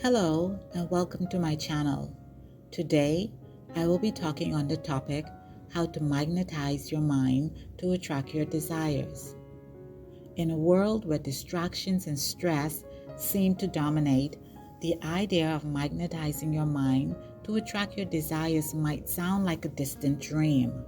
Hello and welcome to my channel. Today, I will be talking on the topic how to magnetize your mind to attract your desires. In a world where distractions and stress seem to dominate, the idea of magnetizing your mind to attract your desires might sound like a distant dream.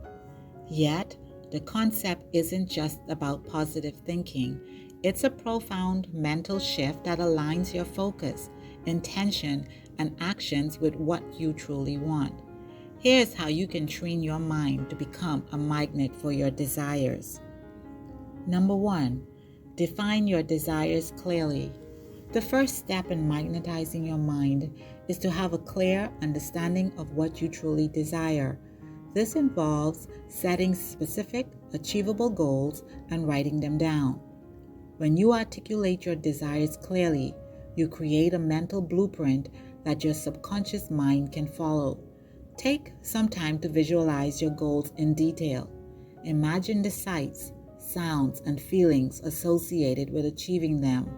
Yet, the concept isn't just about positive thinking. It's a profound mental shift that aligns your focus, intention, and actions with what you truly want. Here's how you can train your mind to become a magnet for your desires. Number 1, define your desires clearly. The first step in magnetizing your mind is to have a clear understanding of what you truly desire. This involves setting specific, achievable goals and writing them down. When you articulate your desires clearly, you create a mental blueprint that your subconscious mind can follow. Take some time to visualize your goals in detail. Imagine the sights, sounds, and feelings associated with achieving them.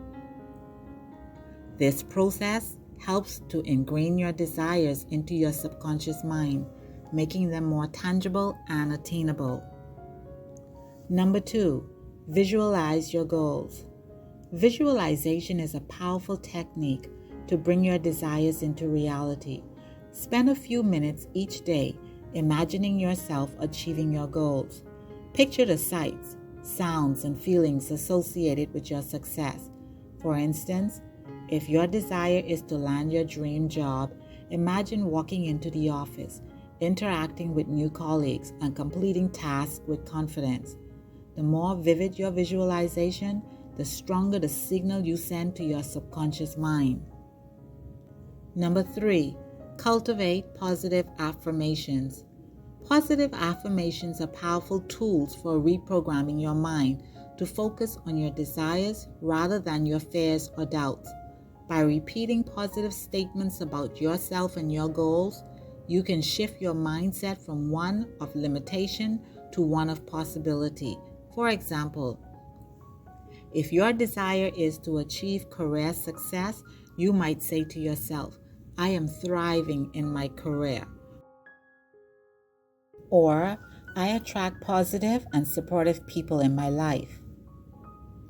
This process helps to ingrain your desires into your subconscious mind, making them more tangible and attainable. Number 2, visualize your goals. Visualization is a powerful technique to bring your desires into reality. Spend a few minutes each day imagining yourself achieving your goals. Picture the sights, sounds, and feelings associated with your success. For instance, if your desire is to land your dream job, imagine walking into the office, interacting with new colleagues, and completing tasks with confidence. The more vivid your visualization, the stronger the signal you send to your subconscious mind. Number 3, cultivate positive affirmations. Positive affirmations are powerful tools for reprogramming your mind to focus on your desires rather than your fears or doubts. By repeating positive statements about yourself and your goals, you can shift your mindset from one of limitation to one of possibility. For example, if your desire is to achieve career success, you might say to yourself, I am thriving in my career. Or, I attract positive and supportive people in my life.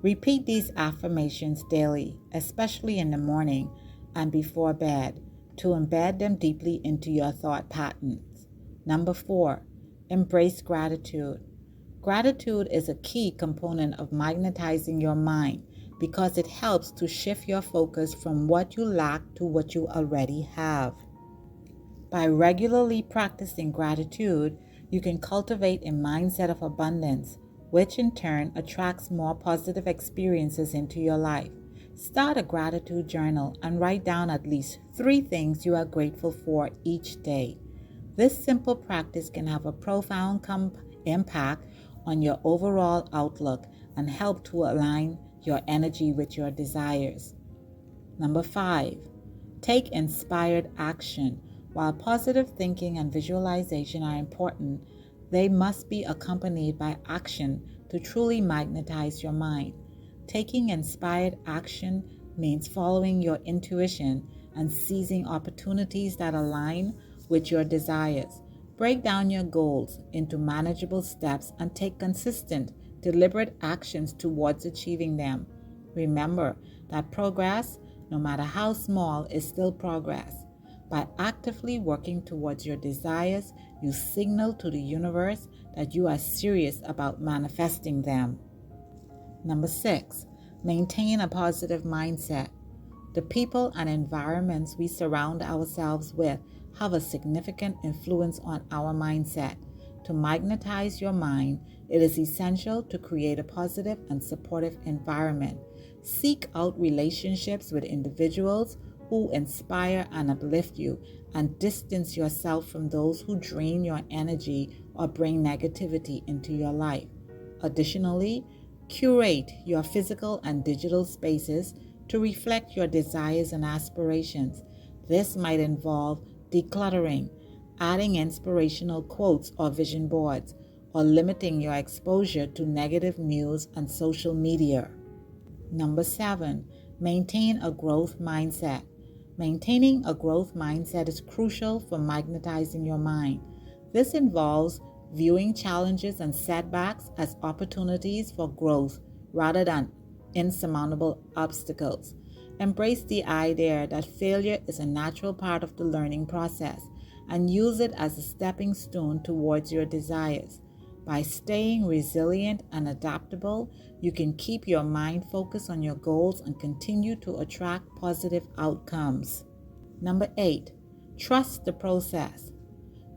Repeat these affirmations daily, especially in the morning and before bed, to embed them deeply into your thought patterns. Number 4, embrace gratitude. Gratitude is a key component of magnetizing your mind because it helps to shift your focus from what you lack to what you already have. By regularly practicing gratitude, you can cultivate a mindset of abundance, which in turn attracts more positive experiences into your life. Start a gratitude journal and write down at least 3 things you are grateful for each day. This simple practice can have a profound impact on your overall outlook and help to align your energy with your desires. Number 5, take inspired action. While positive thinking and visualization are important, they must be accompanied by action to truly magnetize your mind. Taking inspired action means following your intuition and seizing opportunities that align with your desires. Break down your goals into manageable steps and take consistent, deliberate actions towards achieving them. Remember that progress, no matter how small, is still progress. By actively working towards your desires, you signal to the universe that you are serious about manifesting them. Number 6, maintain a positive mindset. The people and environments we surround ourselves with have a significant influence on our mindset. To magnetize your mind, it is essential to create a positive and supportive environment. Seek out relationships with individuals who inspire and uplift you, and distance yourself from those who drain your energy or bring negativity into your life. Additionally, curate your physical and digital spaces to reflect your desires and aspirations. This might involve decluttering, adding inspirational quotes or vision boards, or limiting your exposure to negative news and social media. Number 7, maintain a growth mindset. Maintaining a growth mindset is crucial for magnetizing your mind. This involves viewing challenges and setbacks as opportunities for growth rather than insurmountable obstacles. Embrace the idea that failure is a natural part of the learning process and use it as a stepping stone towards your desires. By staying resilient and adaptable, you can keep your mind focused on your goals and continue to attract positive outcomes. Number 8, trust the process.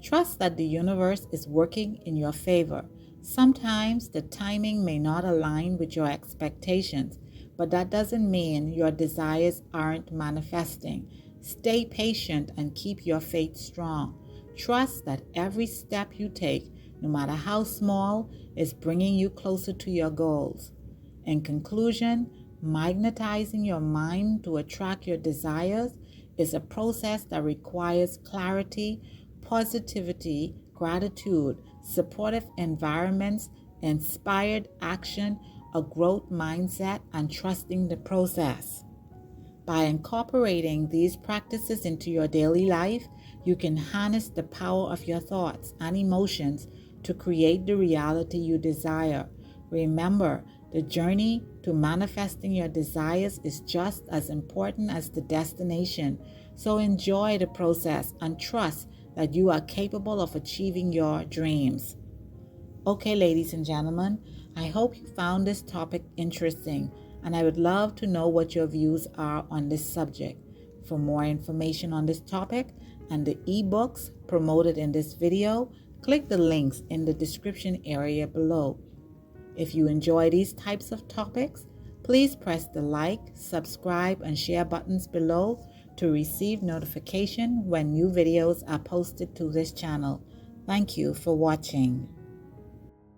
Trust that the universe is working in your favor. Sometimes the timing may not align with your expectations, but that doesn't mean your desires aren't manifesting. Stay patient and keep your faith strong. Trust that every step you take, no matter how small, is bringing you closer to your goals. In conclusion, magnetizing your mind to attract your desires is a process that requires clarity, positivity, gratitude, supportive environments, inspired action, a growth mindset, and trusting the process. By incorporating these practices into your daily life, you can harness the power of your thoughts and emotions to create the reality you desire. Remember, the journey to manifesting your desires is just as important as the destination, so enjoy the process and trust that you are capable of achieving your dreams. Okay, ladies and gentlemen, I hope you found this topic interesting, and I would love to know what your views are on this subject. For more information on this topic and the ebooks promoted in this video, click the links in the description area below. If you enjoy these types of topics, please press the like, subscribe, and share buttons below to receive notification when new videos are posted to this channel. Thank you for watching.